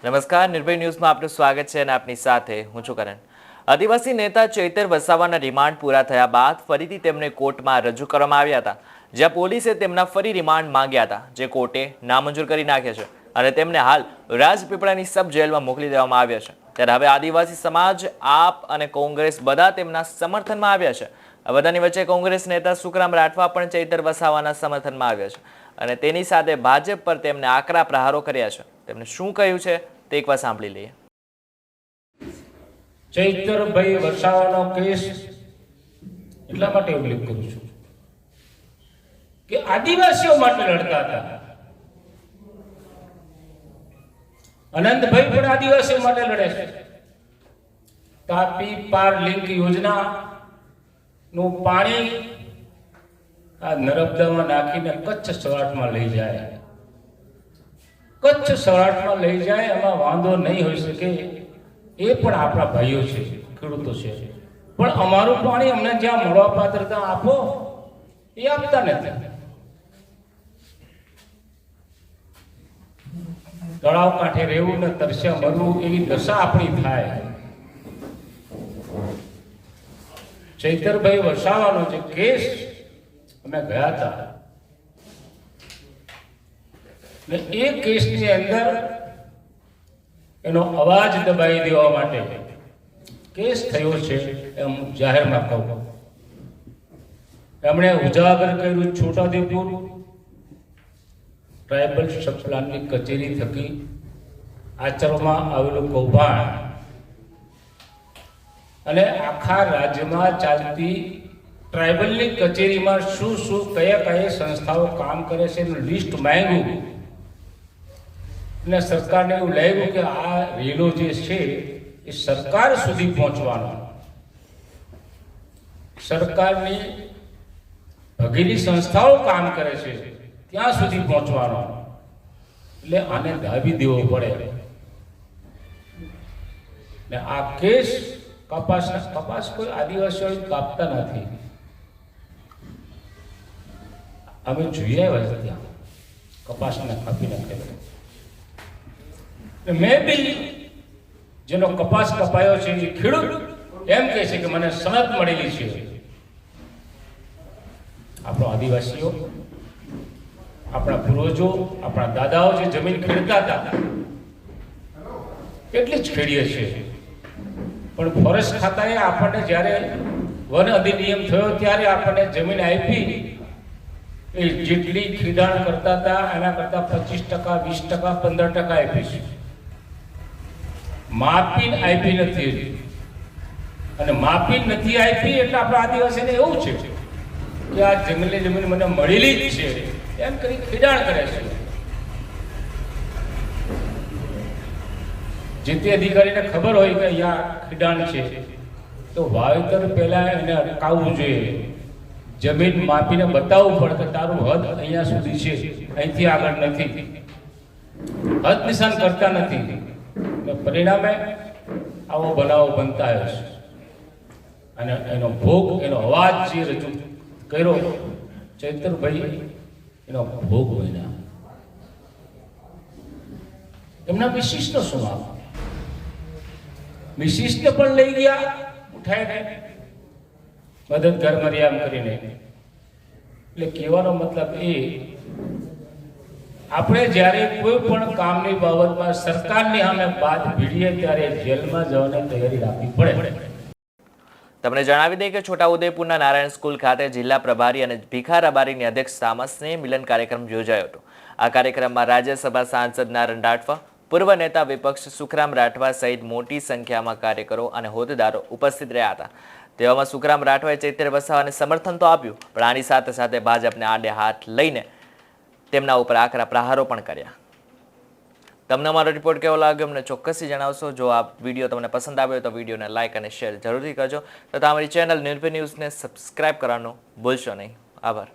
નમસ્કાર, નિર્ભય ન્યૂઝમાં આપનું સ્વાગત છે અને આપની સાથે હું છું કરણ. આદિવાસી નેતા ચૈતર વસાવાના રિમાન્ડ પૂરા થયા બાદ ફરીથી તેમને કોર્ટમાં રજૂ કરવામાં આવ્યા હતા, જ્યાં પોલીસે તેમના ફરી રિમાન્ડ માંગ્યા હતા, જે કોર્ટે નામંજૂર કરી નાખ્યા છે અને તેમને હાલ રાજપીપળાની સબ જેલમાં મોકલી દેવામાં આવ્યા છે. ત્યારે હવે આદિવાસી સમાજ, આપ અને કોંગ્રેસ બધા તેમના સમર્થનમાં આવ્યા છે. આ બધાની વચ્ચે કોંગ્રેસ નેતા સુખરામ રાઠવા પણ ચૈતર વસાવાના સમર્થનમાં આવ્યા છે અને તેની સાથે ભાજપ પર તેમને આકરા પ્રહારો કર્યા છે. તેમણે શું કહ્યું છે તે એકવાર સાંભળી લઈએ. ચૈતરભાઈ વસાવાનો કેસ એટલા માટે ઉલ્લેખ કરું છું કે આદિવાસીઓ માટે લડતા હતા. અનંતભાઈ પણ આદિવાસીઓ માટે લડે છે. તાપી પાર લિંક યોજના નું પાણી આ નર્મદામાં નાખીને કચ્છ સૌરાષ્ટ્રમાં લઈ જાય. કચ્છ સૌરાષ્ટ્રમાં લઈ જાય એમાં વાંધો નહીં હોઈ શકે. એ પણ આપણા ભાઈઓ છે, ખેડૂતો છે. પણ અમારું પાણી અમને જ્યાં મળવા પાત્રતા આપો એ આપતા નથી. તળાવ કાંઠે રહેવું ને તરસ્યા મરવું એવી દશા આપણી થાય. ચૈતરભાઈ વસાવાનો જે કેસ અમે ગયા હતા ને એ કેસની અંદર એનો અવાજ દબાઈ દેવા માટે કેસ થયો છે એમ જાહેરમાં કહું. એમણે ઉજાગર કર્યું છોટાઉદેપુર ટ્રાયબલ સબ પ્લાનની કચેરી થકી આચરવામાં આવેલું કૌભાંડ અને આખા રાજ્યમાં ચાલતી ટ્રાયબલની કચેરીમાં શું શું કયા કયા સંસ્થાઓ કામ કરે છે એનું લિસ્ટ માંગ્યું અને સરકારને એવું લાગ્યું કે આ રેલો જે છે એ સરકાર સુધી પહોંચવાનો, સરકારની ભગીરી સંસ્થાઓ કામ કરે છે ત્યાં સુધી પહોંચવાનો, એટલે આને દાબી દેવો પડે. ને આ કેસ કપાસ કોઈ આદિવાસીઓ કાપતા નથી. અમે જોઈ આવ્યા છે ત્યાં કપાસને કાપી નાખેલો. મેં બી જેનો કપાસ કપાયો છે એ ખેડૂત એમ કહે છે કે મને સનદ મળેલી છે. આપણો આદિવાસીઓ, આપણા પૂર્વજો, આપણા દાદાઓ જે જમીન ખેડતા હતા એટલી જ ખેડીએ છીએ. પણ ફોરેસ્ટ ખાતાએ આપણને જ્યારે વન અધિનિયમ થયો ત્યારે આપણને જમીન આપી એ જેટલી ખેડાણ કરતા હતા એના કરતા 25%, 20%, 15% આપી છે. માપી આપી નથી. અને માપી નથી આપી એટલે આપણા આદિવાસીને એવું છે કે આ જંગલી જમીન મને મળેલી જ છે એમ કરી ખેડાણ કરે છે. જે તે અધિકારીને ખબર હોય કે અહીંયા ખેડાણ છે તો વાવેતર પહેલા એને અટકાવવું જોઈએ. જમીન માપીને બતાવવું પડે કે તારું હદ અહીંયા સુધી છે, અહીંથી આગળ નથી. હદ નિશાન કરતા નથી. પરિણામે આવો બનાવો બનતા આવ્યો છે. અને એનો ભોગ, એનો અવાજ જે રજૂ કર્યો ચૈતરભાઈ, એનો ભોગ બન્યા. એમના મિસિસનો શું આપ? મિસિસને પણ લઈ ગયા ઉઠાઈને મદદગાર મર્યામ કરીને. એટલે કહેવાનો મતલબ એ, આપણે જ્યારે કોઈ પણ કામની બાબતમાં સરકારની સામે બાદ ભીડીએ ત્યારે જેલમાં જવાની તૈયારી રાખવી પડે. તમને જણાવી દઈએ કે છોટાઉદેપુરના નારાયણ સ્કૂલ ખાતે જિલ્લા પ્રભારી અને ભીખા રબારીની અધ્યક્ષતામાં સ્નેહ મિલન કાર્યક્રમ યોજાયો હતો. આ કાર્યક્રમમાં રાજ્યસભા સાંસદ નારાયણ રાઠવા, પૂર્વ નેતા વિપક્ષ સુખરામ રાઠવા સહિત મોટી સંખ્યામાં કાર્યકરો અને હોદ્દેદારો ઉપસ્થિત રહ્યા હતા. તેવામાં સુખરામ રાઠવાએ ચૈતર વસાવાને સમર્થન તો આપ્યું, પણ આની સાથે સાથે ભાજપને આડે હાથ લઈને તેમના ઉપર આકરા પ્રહારો પણ કર્યા. તમને અમારો રિપોર્ટ કેવો લાગ્યો અમને ચોક્કસથી જણાવશો. જો આ વિડીયો તમને પસંદ આવ્યો તો વિડીયોને લાઇક અને શેર જરૂરથી કરજો તથા અમારી ચેનલ નિર્ભય ન્યૂઝને સબસ્ક્રાઇબ કરવાનું ભૂલશો નહીં. આભાર.